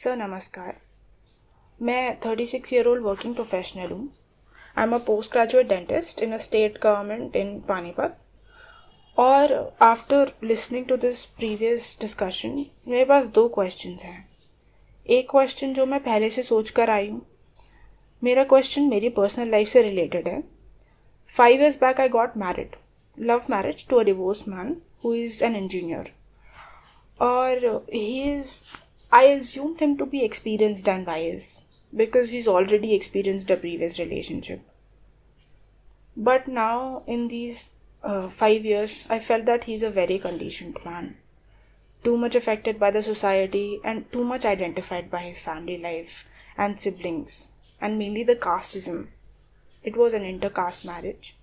Sir नमस्कार। मैं 36 year old working professional हूँ। I am a post graduate dentist in a state government in Panipat. और after listening to this previous discussion मेरे पास 2 questions हैं। एक क्वेश्चन जो मैं पहले से सोच कर आई हूँ, मेरा क्वेश्चन मेरी पर्सनल लाइफ से रिलेटेड है। 5 years back I got married, love marriage to a divorce man who is an engineer. और I assumed him to be experienced and wise because he's already experienced a previous relationship. But now, in these 5 years, I felt that he's a very conditioned man, too much affected by the society and too much identified by his family life and siblings, and mainly the casteism. It was an intercaste marriage.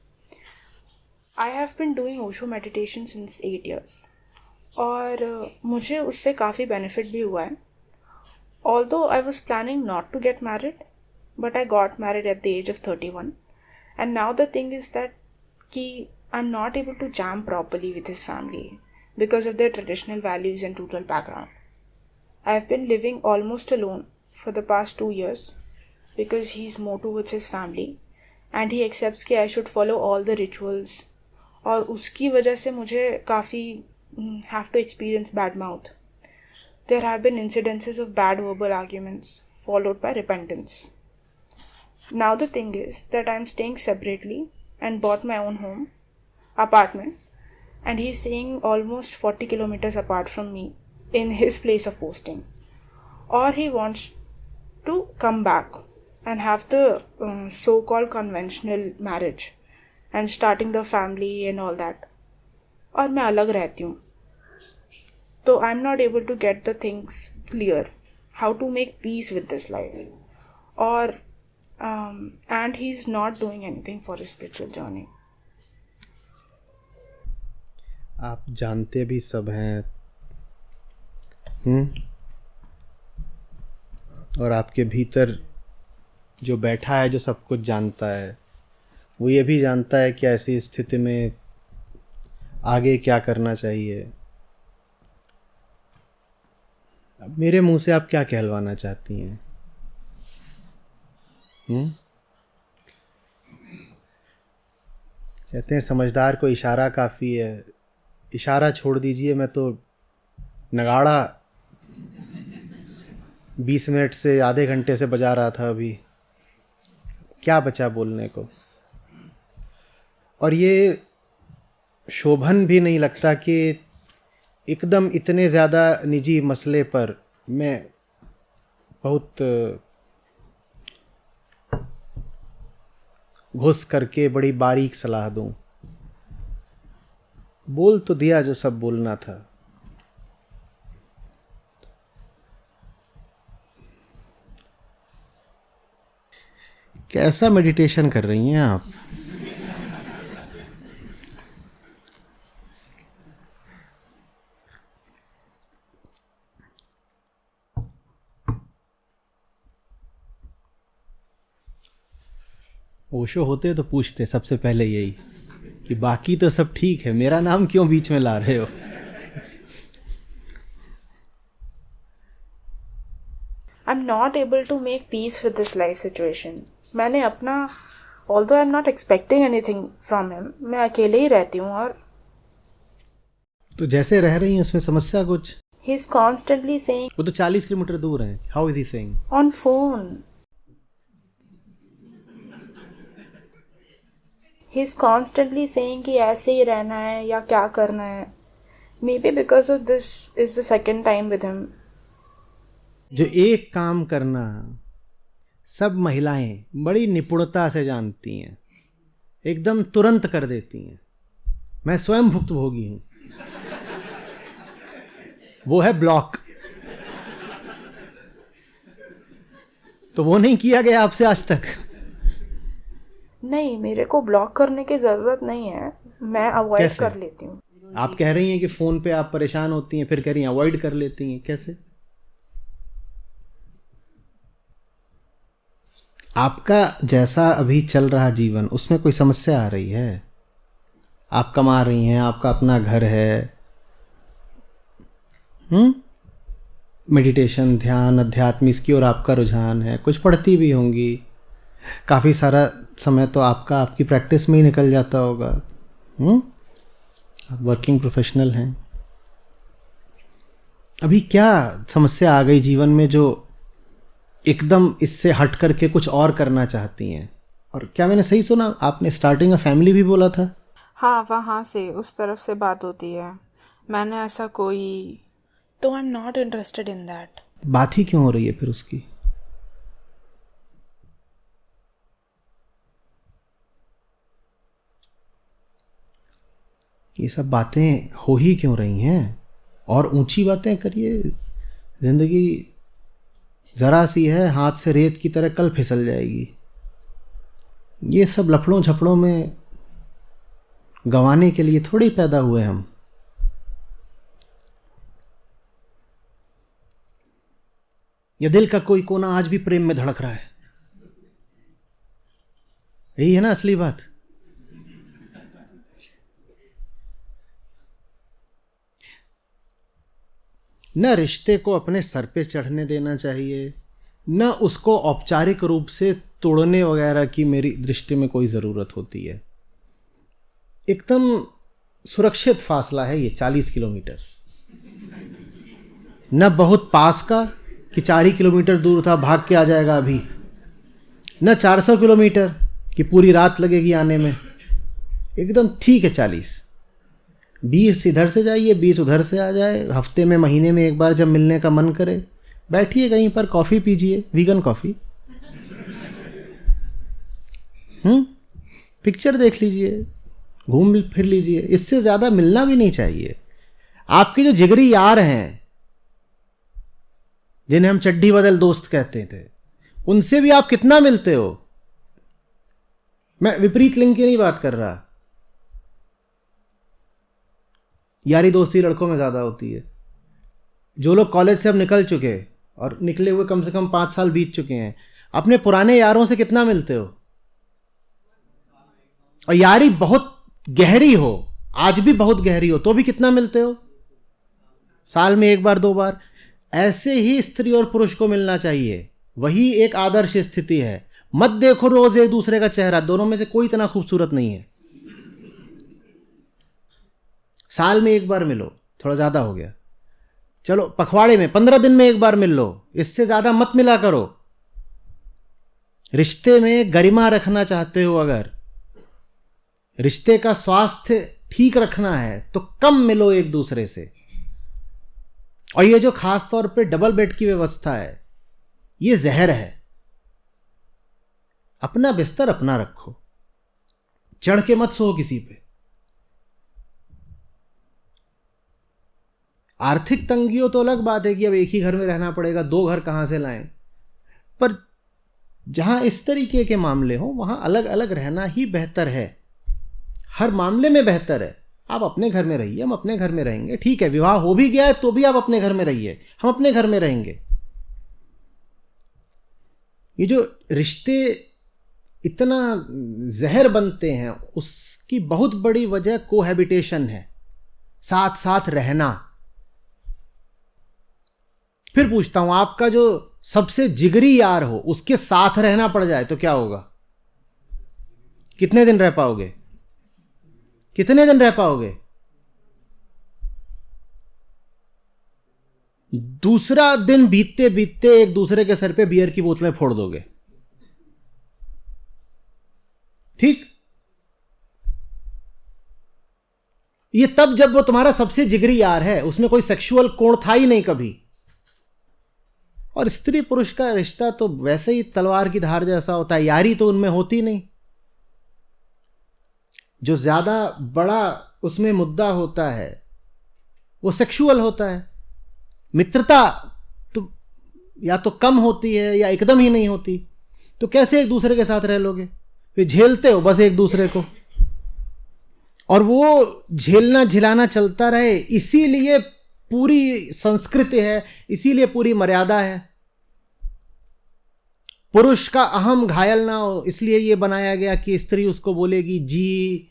I have been doing Osho meditation since 8 years. और मुझे उससे काफ़ी benefit भी हुआ है। Although I was planning not to get married, but I got married at the age of 31. And now the thing is that I'm not able to jam properly with his family because of their traditional values and rural background. I have been living almost alone for the past 2 years because he's more towards his family and he accepts कि I should follow all the rituals. और उसकी वजह से मुझे काफ़ी have to experience bad mouth. There have been incidences of bad verbal arguments followed by repentance. Now the thing is that I am staying separately and bought my own apartment, and he is staying almost 40 kilometers apart from me in his place of posting. Or he wants to come back and have the so-called conventional marriage and starting the family and all that. और मैं अलग रहती हूँ, तो I am not able to get the things clear how to make peace with this life. और and he is not doing anything for his spiritual journey. आप जानते भी सब हैं और आपके भीतर जो बैठा है, जो सब कुछ जानता है, वो ये भी जानता है कि ऐसी स्थिति में आगे क्या करना चाहिए। अब मेरे मुंह से आप क्या कहलवाना चाहती हैं? कहते हैं समझदार को इशारा काफ़ी है। इशारा छोड़ दीजिए, मैं तो नगाड़ा 20 मिनट से आधे घंटे से बजा रहा था। अभी क्या बचा बोलने को? और ये शोभन भी नहीं लगता कि एकदम इतने ज़्यादा निजी मसले पर मैं बहुत घुस करके बड़ी बारीक सलाह दूं। बोल तो दिया जो सब बोलना था। कैसा मेडिटेशन कर रही हैं आप? ओशो होते तो पूछते सबसे पहले यही कि बाकी तो सब ठीक है, मेरा नाम क्यों बीच में ला रहे हो? I am not able to make peace with this life situation. मैंने अपना, although I am not expecting anything from him, मैं अकेले ही रहती हूँ। और तो जैसे रह रही हैं उसमें समस्या कुछ? ही इज कॉन्स्टेंटली सेइंग, वो तो 40 किलोमीटर दूर है। How is he saying? On phone. He is constantly saying कि ऐसे ही रहना है या क्या करना है। May be because of this is the second time with him. जो एक काम करना सब महिलाएं बड़ी निपुणता से जानती हैं, एकदम तुरंत कर देती हैं। मैं स्वयं भुक्तभोगी हूं। वो है ब्लॉक। तो वो नहीं किया गया आपसे आज तक? नहीं, मेरे को ब्लॉक करने की ज़रूरत नहीं है, मैं अवॉइड कर लेती हूँ। आप कह रही हैं कि फ़ोन पे आप परेशान होती हैं, फिर कह रही हैं अवॉइड कर लेती हैं। कैसे? आपका जैसा अभी चल रहा जीवन, उसमें कोई समस्या आ रही है? आप कमा रही हैं, आपका अपना घर है, मेडिटेशन, ध्यान, अध्यात्म, इसकी ओर आपका रुझान है, कुछ पढ़ती भी होंगी, काफ़ी सारा समय तो आपका आपकी प्रैक्टिस में ही निकल जाता होगा। आप वर्किंग प्रोफेशनल हैं। अभी क्या समस्या आ गई जीवन में जो एकदम इससे हट करके कुछ और करना चाहती हैं? और क्या मैंने सही सुना, आपने स्टार्टिंग अ फैमिली भी बोला था? हाँ, वहाँ से उस तरफ से बात होती है। मैंने ऐसा कोई, तो I am not interested in that. बात ही क्यों हो रही है फिर उसकी? ये सब बातें हो ही क्यों रही हैं? और ऊंची बातें करिए। जिंदगी जरा सी है, हाथ से रेत की तरह कल फिसल जाएगी। ये सब लफड़ों झपड़ों में गंवाने के लिए थोड़ी पैदा हुए हम। या दिल का कोई कोना आज भी प्रेम में धड़क रहा है, यही है ना असली बात। न रिश्ते को अपने सर पे चढ़ने देना चाहिए, न उसको औपचारिक रूप से तोड़ने वगैरह की मेरी दृष्टि में कोई ज़रूरत होती है। एकदम सुरक्षित फासला है ये 40 किलोमीटर। न बहुत पास का कि 4 ही किलोमीटर दूर था, भाग के आ जाएगा अभी, न 400 किलोमीटर कि पूरी रात लगेगी आने में। एकदम ठीक है 40। 20 इधर से जाइए, 20 उधर से आ जाए। हफ्ते में, महीने में एक बार जब मिलने का मन करे, बैठिए कहीं पर, कॉफ़ी पीजिए, वीगन कॉफ़ी, पिक्चर देख लीजिए, घूम फिर लीजिए। इससे ज़्यादा मिलना भी नहीं चाहिए। आपके जो जिगरी यार हैं, जिन्हें हम चड्डी बदल दोस्त कहते थे, उनसे भी आप कितना मिलते हो? मैं विपरीत लिंग की नहीं बात कर रहा। यारी दोस्ती लड़कों में ज़्यादा होती है। जो लोग कॉलेज से अब निकल चुके और निकले हुए कम से कम 5 साल बीत चुके हैं, अपने पुराने यारों से कितना मिलते हो? और यारी बहुत गहरी हो, आज भी बहुत गहरी हो, तो भी कितना मिलते हो? साल में 1 बार 2 बार। ऐसे ही स्त्री और पुरुष को मिलना चाहिए। वही एक आदर्श स्थिति है। मत देखो रोज एक दूसरे का चेहरा, दोनों में से कोई इतना खूबसूरत नहीं है। साल में 1 बार मिलो, थोड़ा ज़्यादा हो गया। चलो पखवाड़े में 15 दिन में 1 बार मिल लो, इससे ज़्यादा मत मिला करो। रिश्ते में गरिमा रखना चाहते हो, अगर रिश्ते का स्वास्थ्य ठीक रखना है, तो कम मिलो एक दूसरे से। और ये जो खास तौर पे डबल बेड की व्यवस्था है, ये जहर है। अपना बिस्तर अपना रखो, चढ़ के मत सो किसी पे। आर्थिक तंगी हो तो अलग बात है कि अब एक ही घर में रहना पड़ेगा, 2 घर कहां से लाएं। पर जहां इस तरीके के मामले हो, वहां अलग अलग रहना ही बेहतर है। हर मामले में बेहतर है। आप अपने घर में रहिए, हम अपने घर में रहेंगे। ठीक है, विवाह हो भी गया है तो भी आप अपने घर में रहिए, हम अपने घर में रहेंगे। ये जो रिश्ते इतना जहर बनते हैं, उसकी बहुत बड़ी वजह कोहैबिटेशन है, साथ साथ रहना। फिर पूछता हूं, आपका जो सबसे जिगरी यार हो, उसके साथ रहना पड़ जाए तो क्या होगा? कितने दिन रह पाओगे? कितने दिन रह पाओगे? दूसरा दिन बीतते बीतते एक दूसरे के सर पे बियर की बोतलें फोड़ दोगे। ठीक? ये तब जब वो तुम्हारा सबसे जिगरी यार है, उसमें कोई सेक्सुअल कोण था ही नहीं कभी। और स्त्री पुरुष का रिश्ता तो वैसे ही तलवार की धार जैसा होता है, यारी तो उनमें होती नहीं। जो ज्यादा बड़ा उसमें मुद्दा होता है वो सेक्सुअल होता है। मित्रता तो या तो कम होती है या एकदम ही नहीं होती। तो कैसे एक दूसरे के साथ रह लोगे? फिर झेलते हो बस एक दूसरे को, और वो झेलना झिलाना चलता रहे। इसीलिए पूरी संस्कृति है, इसीलिए पूरी मर्यादा है। पुरुष का अहम घायल ना हो, इसलिए ये बनाया गया कि स्त्री उसको बोलेगी जी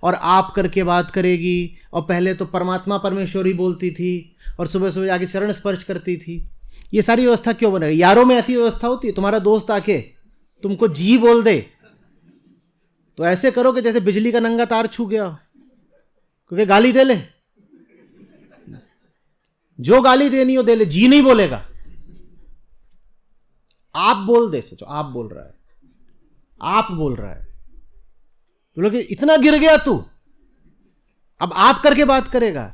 और आप करके बात करेगी। और पहले तो परमात्मा परमेश्वरी बोलती थी और सुबह सुबह आके चरण स्पर्श करती थी। ये सारी व्यवस्था क्यों बनेगी? यारों में ऐसी व्यवस्था होती है, तुम्हारा दोस्त आके तुमको जी बोल दे तो ऐसे करो कि जैसे बिजली का नंगा तार छू गया, क्योंकि गाली दे ले, जो गाली देनी हो दे ले, जी नहीं बोलेगा। आप बोल दे, सोचो आप बोल रहा है, आप बोल रहा है, बोलो कि इतना गिर गया तू, अब आप करके बात करेगा।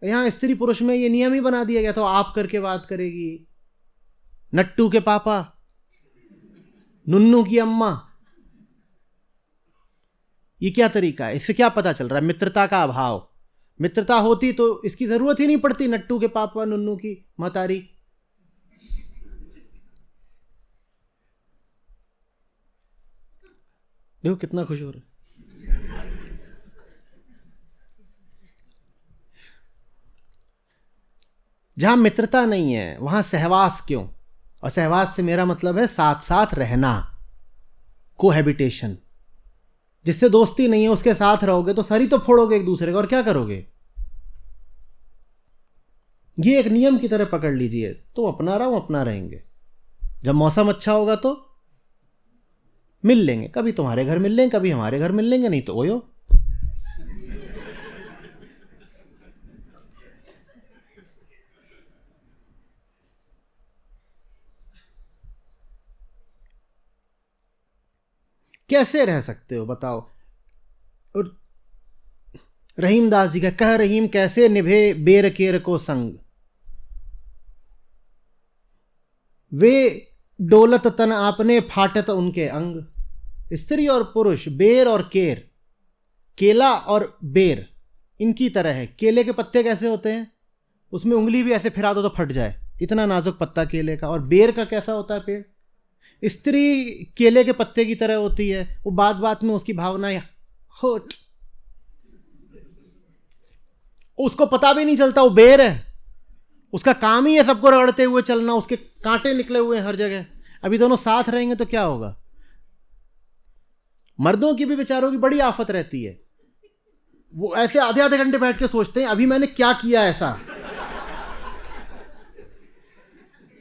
यहां स्त्री पुरुष में ये नियम ही बना दिया गया, तो आप करके बात करेगी। नट्टू के पापा, नुन्नू की अम्मा, ये क्या तरीका है? इससे क्या पता चल रहा है? मित्रता का अभाव। मित्रता होती तो इसकी जरूरत ही नहीं पड़ती, नट्टू के पापा, नुन्नू की महतारी। देखो कितना खुश हो रहा है। जहां मित्रता नहीं है वहां सहवास क्यों? और सहवास से मेरा मतलब है साथ साथ रहना, कोहैबिटेशन। जिससे दोस्ती नहीं है उसके साथ रहोगे तो सर ही तो फोड़ोगे एक दूसरे का, और क्या करोगे? ये एक नियम की तरह पकड़ लीजिए, तो अपना रहा हूं, अपना रहेंगे। जब मौसम अच्छा होगा तो मिल लेंगे, कभी तुम्हारे घर मिल लेंगे, कभी हमारे घर मिल लेंगे, नहीं तो ओयो। कैसे रह सकते हो बताओ? और रहीम दास जी का कह रहीम कैसे निभे बेर केर को संग, वे डोलत तन आपने फाटत उनके अंग। स्त्री और पुरुष, बेर और केर, केला और बेर इनकी तरह है। केले के पत्ते कैसे होते हैं? उसमें उंगली भी ऐसे फिरा दो तो फट जाए, इतना नाजुक पत्ता केले का। और बेर का कैसा होता है पेड़? स्त्री केले के पत्ते की तरह होती है, वो बात बात में उसकी भावनाएं होट, उसको पता भी नहीं चलता वो बेर है, उसका काम ही है सबको रगड़ते हुए चलना, उसके कांटे निकले हुए हैं हर जगह। अभी दोनों साथ रहेंगे तो क्या होगा? मर्दों की भी बेचारों की बड़ी आफत रहती है, वो ऐसे आधे आधे घंटे बैठ के सोचते हैं अभी मैंने क्या किया ऐसा,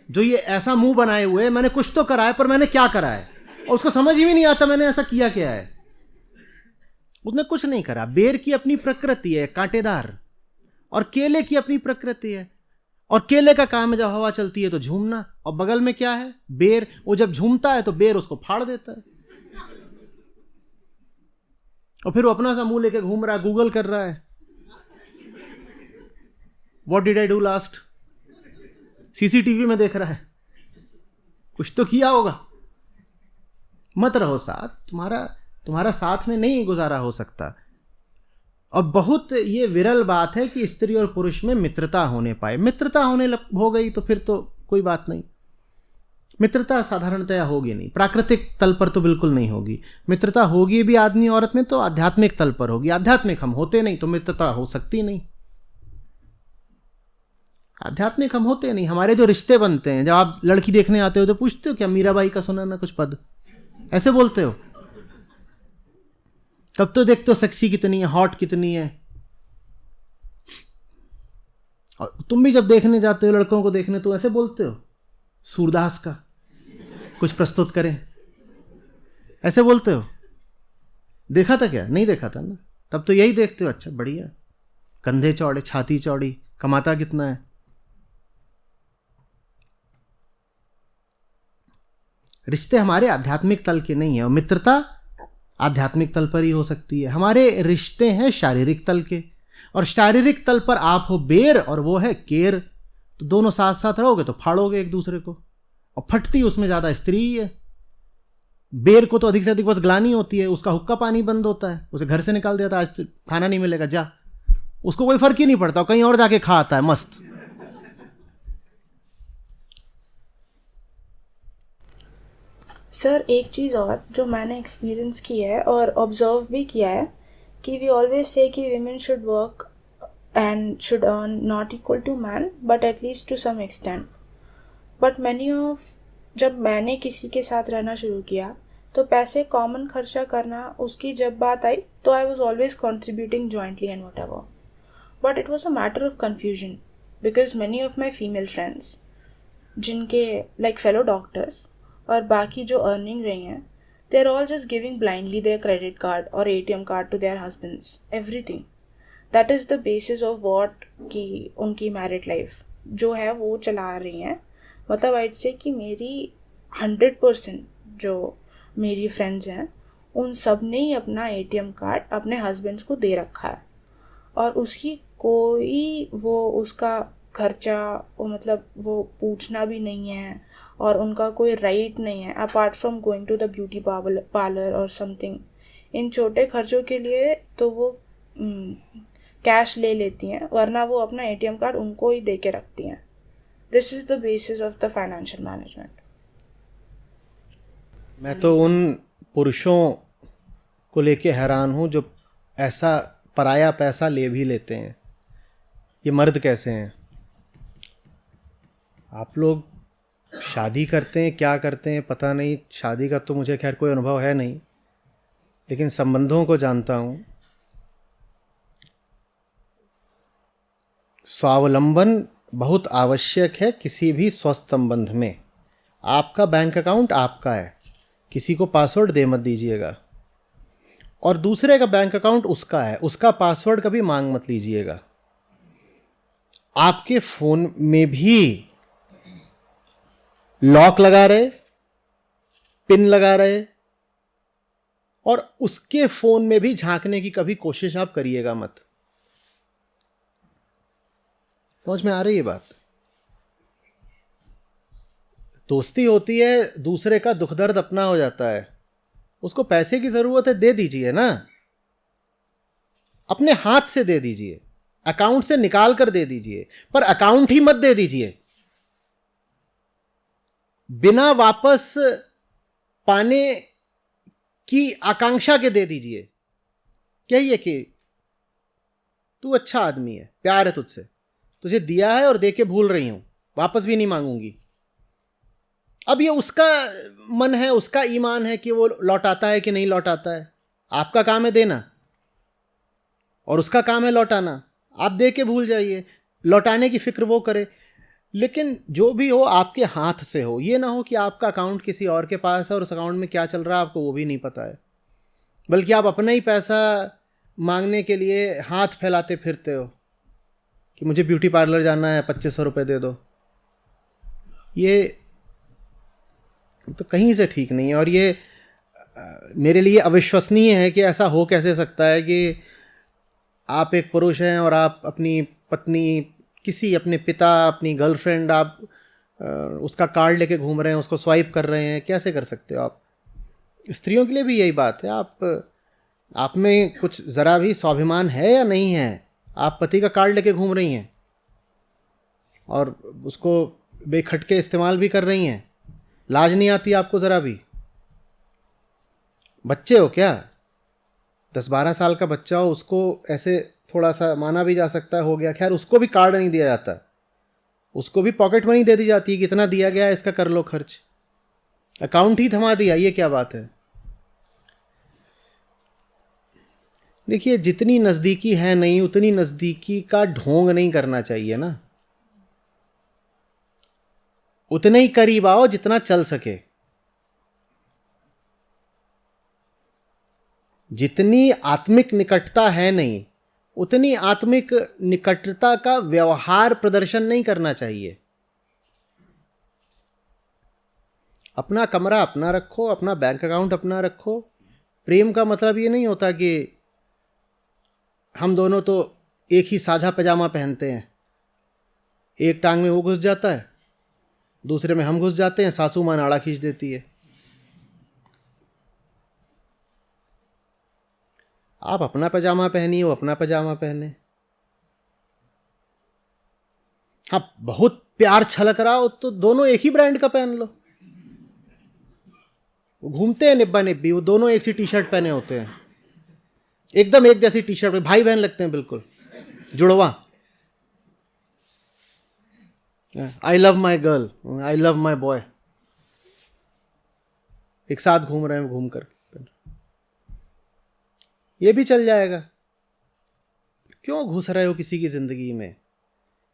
जो ये ऐसा मुंह बनाए हुए, मैंने कुछ तो करा है पर मैंने क्या करा है, और उसको समझ ही नहीं आता मैंने ऐसा किया क्या है। उसने कुछ नहीं करा। बेर की अपनी प्रकृति है कांटेदार, और केले की अपनी प्रकृति है। और केले का काम है जब हवा चलती है तो झूमना, और बगल में क्या है? बेर। वो जब झूमता है तो बेर उसको फाड़ देता है, और फिर वो अपना सा मुंह लेके घूम रहा है, गूगल कर रहा है, what did I do last, CCTV में देख रहा है, कुछ तो किया होगा। मत रहो साथ, तुम्हारा साथ में नहीं गुजारा हो सकता। और बहुत ये विरल बात है कि स्त्री और पुरुष में मित्रता होने पाए। मित्रता हो गई तो फिर तो कोई बात नहीं। मित्रता साधारणतया होगी नहीं, प्राकृतिक तल पर तो बिल्कुल नहीं होगी। मित्रता होगी भी आदमी औरत में तो आध्यात्मिक तल पर होगी। आध्यात्मिक हम होते नहीं तो मित्रता हो सकती नहीं। आध्यात्मिक हम होते नहीं। हमारे जो रिश्ते बनते हैं, जब आप लड़की देखने आते हो तो पूछते हो क्या मीराबाई का सुना ना कुछ पद, ऐसे बोलते हो? तब तो देखते हो सेक्सी कितनी है, हॉट कितनी है। और तुम भी जब देखने जाते हो लड़कों को देखने तो ऐसे बोलते हो सूरदास का कुछ प्रस्तुत करें, ऐसे बोलते हो? देखा था क्या? नहीं देखा था ना। तब तो यही देखते हो, अच्छा बढ़िया, कंधे चौड़े, छाती चौड़ी, कमाता कितना है। रिश्ते हमारे आध्यात्मिक तल के नहीं है, और मित्रता आध्यात्मिक तल पर ही हो सकती है। हमारे रिश्ते हैं शारीरिक तल के, और शारीरिक तल पर आप हो बेर और वो है केर, तो दोनों साथ साथ रहोगे तो फाड़ोगे एक दूसरे को, और फटती उसमें ज़्यादा स्त्री ही है। बेर को तो अधिक से अधिक बस ग्लानी होती है, उसका हुक्का पानी बंद होता है, उसे घर से निकाल देता है, आज खाना नहीं मिलेगा जा, उसको कोई फर्क ही नहीं पड़ता, कहीं और जाके खा आता है मस्त। सर एक चीज़ और जो मैंने एक्सपीरियंस किया है और ऑब्जर्व भी किया है कि वी ऑलवेज से कि women should work and should earn not equal to man but at least to some extent, but many of जब मैंने किसी के साथ रहना शुरू किया तो पैसे कॉमन खर्चा करना उसकी जब बात आई तो I was always contributing jointly and whatever, but it was a matter of confusion because many of my female friends जिनके लाइक फेलो डॉक्टर्स और बाकी जो अर्निंग रही हैं, they are all just giving blindly their credit card और ATM card to their husbands, everything. That is the basis of what कि उनकी married life जो है वो चला रही हैं. मतलब आइड से कि मेरी 100% जो मेरी फ्रेंड्स हैं उन सब ने ही अपना ATM कार्ड अपने हस्बैंड्स को दे रखा है, और उसकी कोई वो उसका खर्चा वो मतलब वो पूछना भी नहीं है, और उनका कोई राइट नहीं है apart from going to the beauty parlour और समथिंग. इन छोटे खर्चों के लिए तो वो कैश ले लेती हैं, वरना वो अपना ATM कार्ड उनको ही दे के रखती हैं. This is the basis of the financial management. मैं तो उन पुरुषों को लेके हैरान हूँ जो ऐसा पराया पैसा ले भी लेते हैं. ये मर्द कैसे हैं? आप लोग शादी करते हैं, क्या करते हैं पता नहीं, शादी का तो मुझे खैर कोई अनुभव है नहीं, लेकिन संबंधों को जानता हूँ. स्वावलंबन बहुत आवश्यक है किसी भी स्वस्थ संबंध में. आपका बैंक अकाउंट आपका है, किसी को पासवर्ड दे मत दीजिएगा, और दूसरे का बैंक अकाउंट उसका है, उसका पासवर्ड कभी मांग मत लीजिएगा. आपके फोन में भी लॉक लगा रहे, पिन लगा रहे, और उसके फोन में भी झांकने की कभी कोशिश आप करिएगा मत. समझ में आ रही है बात? दोस्ती होती है, दूसरे का दुख दर्द अपना हो जाता है. उसको पैसे की जरूरत है, दे दीजिए ना, अपने हाथ से दे दीजिए, अकाउंट से निकाल कर दे दीजिए, पर अकाउंट ही मत दे दीजिए. बिना वापस पाने की आकांक्षा के दे दीजिए. कहिए कि तू अच्छा आदमी है, प्यार है तुझसे, तुझे दिया है और दे के भूल रही हूं, वापस भी नहीं मांगूंगी. अब ये उसका मन है, उसका ईमान है कि वो लौटाता है कि नहीं लौटाता है. आपका काम है देना और उसका काम है लौटाना. आप दे के भूल जाइए, लौटाने की फिक्र वो करे. लेकिन जो भी हो आपके हाथ से हो. ये ना हो कि आपका अकाउंट किसी और के पास है और उस अकाउंट में क्या चल रहा है आपको वो भी नहीं पता है, बल्कि आप अपना ही पैसा मांगने के लिए हाथ फैलाते फिरते हो कि मुझे ब्यूटी पार्लर जाना है, 2500 रुपये दे दो. ये तो कहीं से ठीक नहीं है. और ये मेरे लिए अविश्वसनीय है कि ऐसा हो कैसे सकता है कि आप एक पुरुष हैं और आप अपनी पत्नी, किसी अपने पिता, अपनी गर्लफ्रेंड, आप उसका कार्ड लेके घूम रहे हैं, उसको स्वाइप कर रहे हैं. कैसे कर सकते हो आप? स्त्रियों के लिए भी यही बात है. आप में कुछ ज़रा भी स्वाभिमान है या नहीं है? आप पति का कार्ड लेके घूम रही हैं और उसको बेखटके इस्तेमाल भी कर रही हैं. लाज नहीं आती आपको ज़रा भी? बच्चे हो क्या? 10-12 साल का बच्चा हो, उसको ऐसे थोड़ा सा माना भी जा सकता है, हो गया. खैर उसको भी कार्ड नहीं दिया जाता, उसको भी पॉकेट मनी दे दी जाती है, कितना दिया गया है इसका कर लो खर्च. अकाउंट ही थमा दिया, ये क्या बात है? देखिए, जितनी नज़दीकी है नहीं उतनी नज़दीकी का ढोंग नहीं करना चाहिए ना. उतने ही करीब आओ जितना चल सके. जितनी आत्मिक निकटता है नहीं उतनी आत्मिक निकटता का व्यवहार प्रदर्शन नहीं करना चाहिए. अपना कमरा अपना रखो, अपना बैंक अकाउंट अपना रखो. प्रेम का मतलब ये नहीं होता कि हम दोनों तो एक ही साझा पैजामा पहनते हैं, एक टांग में वो घुस जाता है, दूसरे में हम घुस जाते हैं, सासू माँ नाड़ा खींच देती है. आप अपना पैजामा पहनिए, वो अपना पैजामा पहने. हाँ, बहुत प्यार छलक रहा हो तो दोनों एक ही ब्रांड का पहन लो. वो घूमते हैं निब्बा निब्बी, वो दोनों एक सी टी शर्ट पहने होते हैं, एकदम एक जैसी टी शर्ट, भाई बहन लगते हैं बिल्कुल, जुड़वा. I love my girl, I love my boy, एक साथ घूम रहे हैं घूम कर. ये भी चल जाएगा. क्यों घुस रहे हो किसी की जिंदगी में?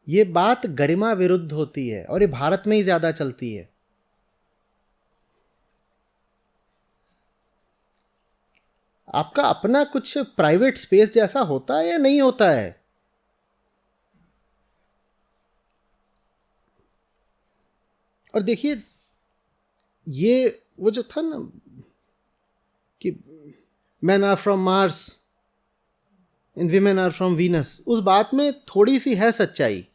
ये बात गरिमा विरुद्ध होती है और ये भारत में ही ज्यादा चलती है। आपका अपना कुछ प्राइवेट स्पेस जैसा होता है या नहीं होता है? और देखिए, ये वो जो था ना कि men are from Mars and women are from Venus, उस बात में थोड़ी सी है सच्चाई।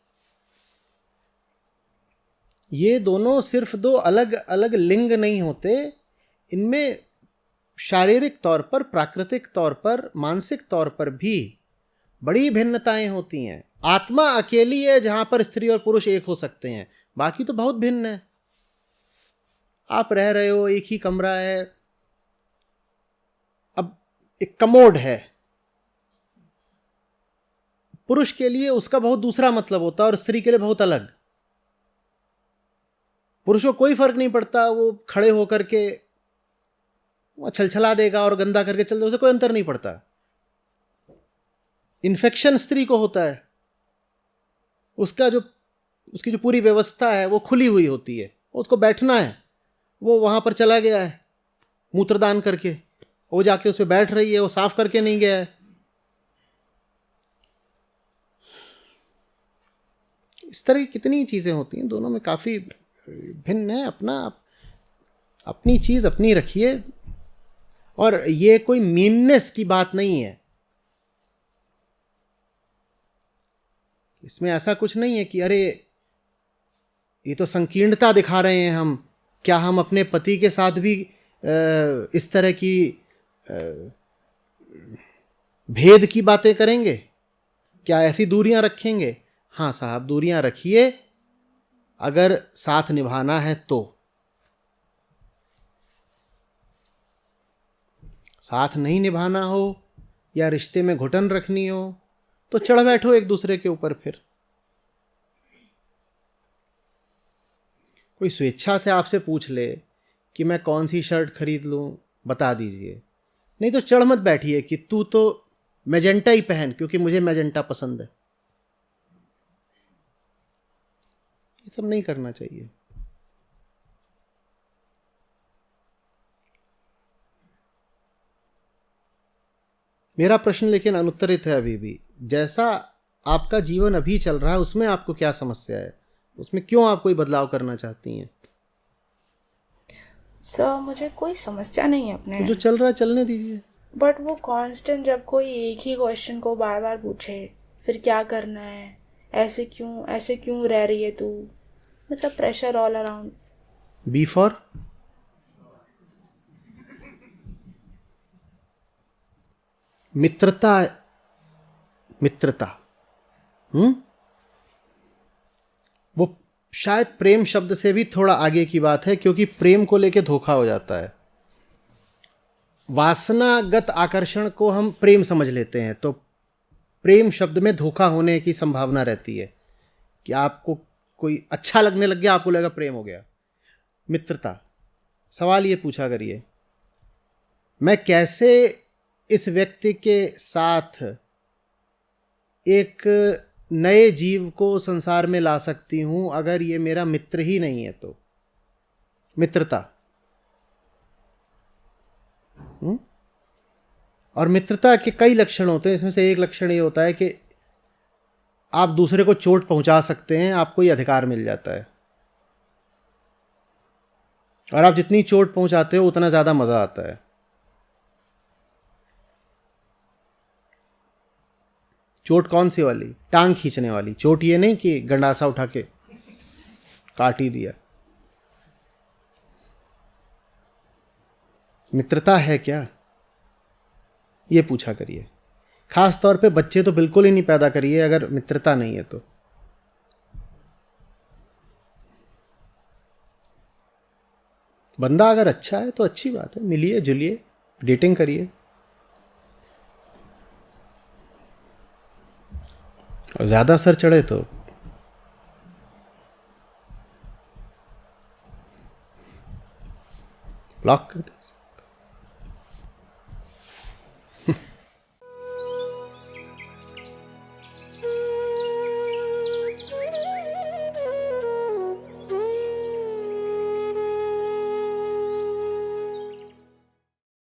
ये दोनों सिर्फ दो अलग अलग लिंग नहीं होते, इनमें शारीरिक तौर पर, प्राकृतिक तौर पर, मानसिक तौर पर भी बड़ी भिन्नताएं होती हैं। आत्मा अकेली है जहां पर स्त्री और पुरुष एक हो सकते हैं, बाकी तो बहुत भिन्न है। आप रह रहे हो, एक ही कमरा है, अब एक कमोड है, पुरुष के लिए उसका बहुत दूसरा मतलब होता है और स्त्री के लिए बहुत अलग। पुरुष को कोई फर्क नहीं पड़ता, वो खड़े होकर के छलछला देगा और गंदा करके चल दे, उसे कोई अंतर नहीं पड़ता। इन्फेक्शन स्त्री को होता है, उसकी जो पूरी व्यवस्था है वो खुली हुई होती है, उसको बैठना है, वो वहां पर चला गया है मूत्रदान करके, वो जाके उस पर बैठ रही है, वो साफ करके नहीं गया है। इस तरह की कितनी चीजें होती हैं, दोनों में काफी भिन्न है। अपनी चीज अपनी रखिए। और ये कोई मीननेस की बात नहीं है, इसमें ऐसा कुछ नहीं है कि अरे ये तो संकीर्णता दिखा रहे हैं हम, क्या हम अपने पति के साथ भी इस तरह की भेद की बातें करेंगे? क्या ऐसी दूरियां रखेंगे? हाँ साहब, दूरियां रखिए अगर साथ निभाना है तो। साथ नहीं निभाना हो या रिश्ते में घुटन रखनी हो तो चढ़ बैठो एक दूसरे के ऊपर। फिर कोई स्वेच्छा से आपसे पूछ ले कि मैं कौन सी शर्ट खरीद लूं, बता दीजिए। नहीं तो चढ़ मत बैठिए कि तू तो मैजेंटा ही पहन, क्योंकि मुझे मैजेंटा पसंद है। ये सब नहीं करना चाहिए। मेरा प्रश्न लेकिन अनुत्तरित है अभी भी। जैसा आपका जीवन अभी चल रहा है उसमें आपको क्या समस्या है? उसमें क्यों आप कोई बदलाव करना चाहती हैं? सर मुझे कोई समस्या नहीं है अपने, तो जो चल रहा है चलने दीजिए। बट वो कांस्टेंट जब कोई एक ही क्वेश्चन को बार बार पूछे, फिर क्या करना है, ऐसे क्यों रह रही है तू, मतलब pressure all around. Be for मित्रता। वो शायद प्रेम शब्द से भी थोड़ा आगे की बात है, क्योंकि प्रेम को लेके धोखा हो जाता है। वासनागत आकर्षण को हम प्रेम समझ लेते हैं, तो प्रेम शब्द में धोखा होने की संभावना रहती है कि आपको कोई अच्छा लगने लग गया, आपको लगा प्रेम हो गया। मित्रता, सवाल ये पूछा करिए, मैं कैसे इस व्यक्ति के साथ एक नए जीव को संसार में ला सकती हूं अगर ये मेरा मित्र ही नहीं है तो? मित्रता। और मित्रता के कई लक्षण होते हैं, इसमें से एक लक्षण ये होता है कि आप दूसरे को चोट पहुंचा सकते हैं, आपको ये अधिकार मिल जाता है। और आप जितनी चोट पहुंचाते हो उतना ज्यादा मजा आता है। चोट कौन सी वाली? टांग खींचने वाली चोट, ये नहीं कि गंडासा उठा के काट ही दिया। मित्रता है क्या, ये पूछा करिए। खास तौर पे बच्चे तो बिल्कुल ही नहीं पैदा करिए अगर मित्रता नहीं है तो। बंदा अगर अच्छा है तो अच्छी बात है, मिलिए जुलिए, डेटिंग करिए। और ज्यादा सर चढ़े तो ब्लॉक कर दे।